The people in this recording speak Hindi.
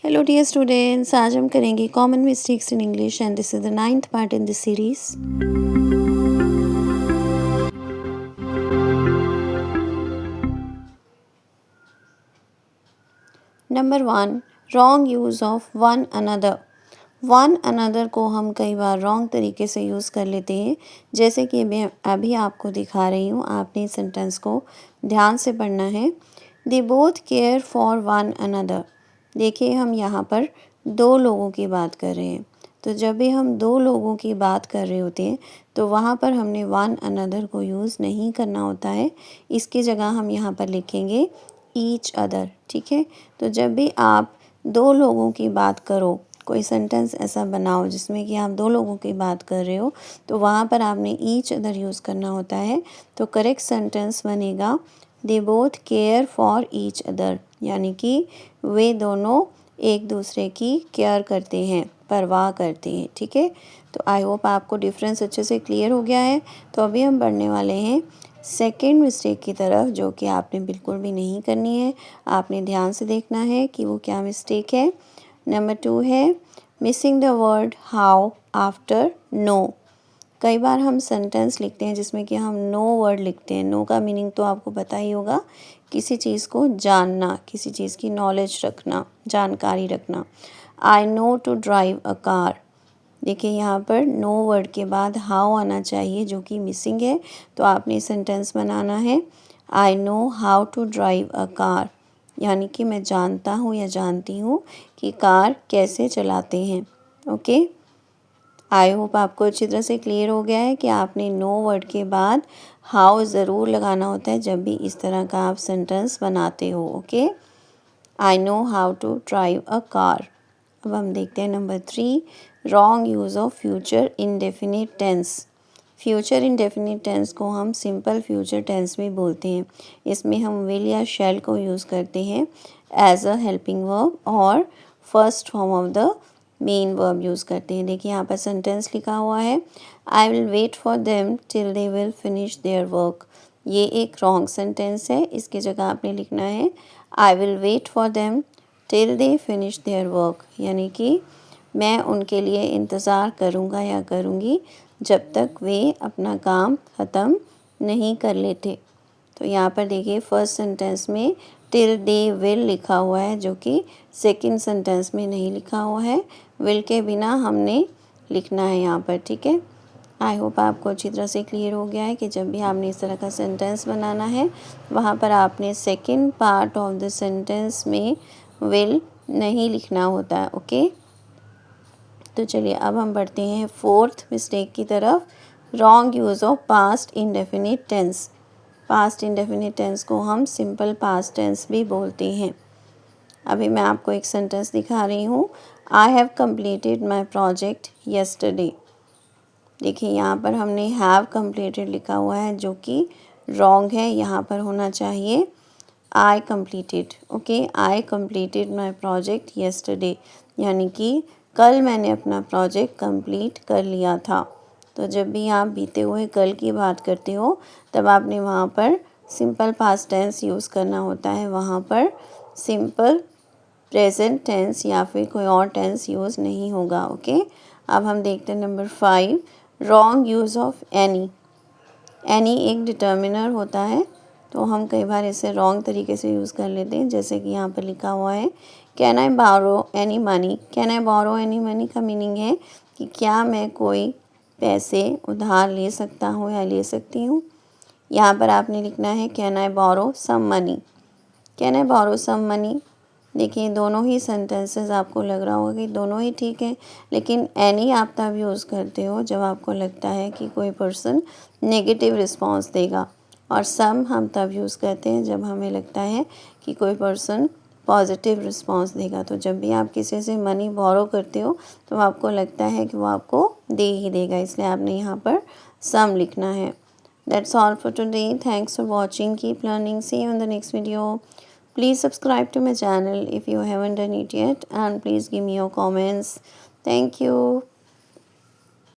हेलो डियर स्टूडेंट्स, आज हम करेंगे common mistakes in English and this is the 9th part in this series. Number 1, wrong use of one another. One another को हम कई बार रॉन्ग तरीके से यूज़ कर लेते हैं, जैसे कि मैं अभी आपको दिखा रही हूँ। आपने इस सेंटेंस को ध्यान से पढ़ना है। They both care for one another. देखिए, हम यहाँ पर दो लोगों की बात कर रहे हैं, तो जब भी हम दो लोगों की बात कर रहे होते हैं तो वहाँ पर हमने वन अनदर को यूज़ नहीं करना होता है। इसकी जगह हम यहाँ पर लिखेंगे ईच अदर। ठीक है, तो जब भी आप दो लोगों की बात करो, कोई सेंटेंस ऐसा बनाओ जिसमें कि आप दो लोगों की बात कर रहे हो, तो वहाँ पर आपने ईच अदर यूज़ करना होता है। तो करेक्ट सेंटेंस बनेगा they both care for each other, यानी कि वे दोनों एक दूसरे की केयर करते हैं, परवाह करते हैं। ठीक है, तो आई होप आपको डिफरेंस अच्छे से क्लियर हो गया है। तो अभी हम बढ़ने वाले हैं सेकेंड मिस्टेक की तरफ, जो कि आपने बिल्कुल भी नहीं करनी है। आपने ध्यान से देखना है कि वो क्या मिस्टेक है। नंबर 2 है missing the word how after know. कई बार हम सेंटेंस लिखते हैं जिसमें कि हम नो वर्ड लिखते हैं। नो का मीनिंग तो आपको पता ही होगा, किसी चीज़ को जानना, किसी चीज़ की नॉलेज रखना, जानकारी रखना। I know to drive a car. देखिए, यहाँ पर नो वर्ड के बाद हाउ आना चाहिए, जो कि मिसिंग है। तो आपने सेंटेंस बनाना है I know how to drive a car, यानी कि मैं जानता हूँ या जानती हूँ कि कार कैसे चलाते हैं। ओके, आई होप आपको अच्छी तरह से क्लियर हो गया है कि आपने नो वर्ड के बाद हाउ ज़रूर लगाना होता है जब भी इस तरह का आप सेंटेंस बनाते हो। Okay, I know how to drive a car. अब हम देखते हैं number 3, wrong use of future indefinite tense. Future indefinite tense को हम सिंपल फ्यूचर टेंस भी बोलते हैं। इसमें हम विल या शैल को यूज़ करते हैं एज अ हेल्पिंग वर्ब और first form of the main verb use करते हैं। देखिए, यहाँ पर सेंटेंस लिखा हुआ है I will wait for them till they will finish their work. ये एक रॉन्ग सेंटेंस है। इसकी जगह आपने लिखना है I will wait for them till they finish their work, यानी कि मैं उनके लिए इंतज़ार करूँगा या करूँगी जब तक वे अपना काम ख़त्म नहीं कर लेते। तो यहाँ पर देखिए, फर्स्ट सेंटेंस में टिल दे विल लिखा हुआ है, जो कि सेकंड सेंटेंस में नहीं लिखा हुआ है। विल के बिना हमने लिखना है यहाँ पर। ठीक है, आई होप आपको अच्छी तरह से क्लियर हो गया है कि जब भी आपने इस तरह का सेंटेंस बनाना है, वहाँ पर आपने second part of the sentence में विल नहीं लिखना होता है। ओके, तो चलिए अब हम बढ़ते हैं फोर्थ मिस्टेक की तरफ, wrong use of past indefinite tense. Past indefinite tense को हम सिंपल पास्ट टेंस भी बोलते हैं। अभी मैं आपको एक सेंटेंस दिखा रही हूँ, I have completed my project yesterday. देखिए, यहाँ पर हमने हैव कंप्लीटेड लिखा हुआ है, जो कि रॉन्ग है। यहाँ पर होना चाहिए I completed. Okay, I completed my project yesterday, यानी कि कल मैंने अपना प्रोजेक्ट कंप्लीट कर लिया था। तो जब भी आप बीते हुए कल की बात करते हो, तब आपने वहाँ पर सिंपल पास्ट टेंस यूज़ करना होता है। वहाँ पर सिंपल प्रेजेंट टेंस या फिर कोई और टेंस यूज़ नहीं होगा। ओके, अब हम देखते हैं number 5, wrong use of any. Any एक डिटर्मिनर होता है, तो हम कई बार इसे रॉन्ग तरीके से यूज़ कर लेते हैं। जैसे कि यहाँ पर लिखा हुआ है can I borrow any money. Can I borrow any money का मीनिंग है कि क्या मैं कोई पैसे उधार ले सकता हूँ या ले सकती हूँ। यहाँ पर आपने लिखना है can I borrow some money. Can I borrow some money. देखिए, दोनों ही सेंटेंसेस आपको लग रहा होगा कि दोनों ही ठीक है, लेकिन एनी आप तब यूज़ करते हो जब आपको लगता है कि कोई पर्सन नेगेटिव रिस्पॉन्स देगा, और सम हम तब यूज़ करते हैं जब हमें लगता है कि कोई पर्सन पॉजिटिव रिस्पॉन्स देगा। तो जब भी आप किसी से मनी बोरो करते हो तो आपको लगता है कि वो आपको दे ही देगा, इसलिए आपने यहाँ पर सम लिखना है। That's all for today. Thanks for watching. Keep learning. See you in the next video. Please subscribe to my channel if you haven't done it yet, and please give me your comments. Thank you.